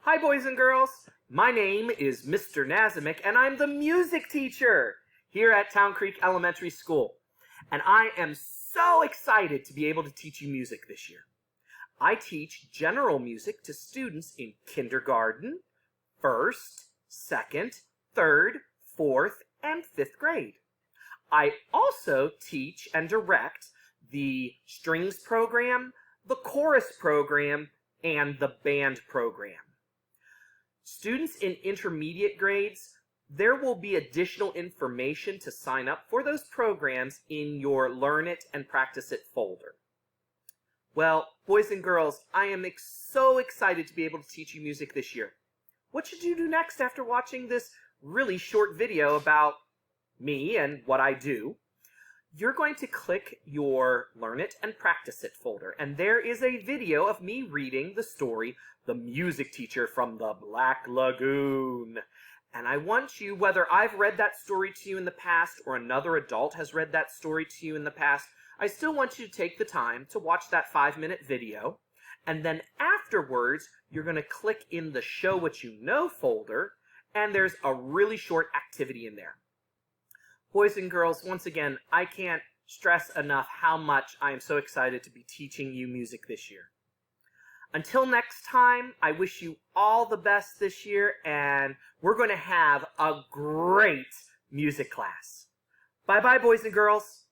Hi, boys and girls. My name is Mr. Nazimic, and I'm the music teacher here at Town Creek Elementary School. And I am so excited to be able to teach you music this year. I teach general music to students in kindergarten, 1st, 2nd, 3rd, 4th, and 5th grade. I also teach and direct the strings program, the chorus program, and the band program. Students in intermediate grades, there will be additional information to sign up for those programs in your Learn It and Practice It folder. Well, boys and girls, I am so excited to be able to teach you music this year. What should you do next after watching this really short video about me and what I do? You're going to click your Learn It and Practice It folder, and there is a video of me reading the story, The Music Teacher from the Black Lagoon. And I want you, whether I've read that story to you in the past or another adult has read that story to you in the past, I still want you to take the time to watch that 5-minute video, and then afterwards, you're going to click in the Show What You Know folder, and there's a really short activity in there. Boys and girls, once again, I can't stress enough how much I am so excited to be teaching you music this year. Until next time, I wish you all the best this year, and we're going to have a great music class. Bye-bye, boys and girls.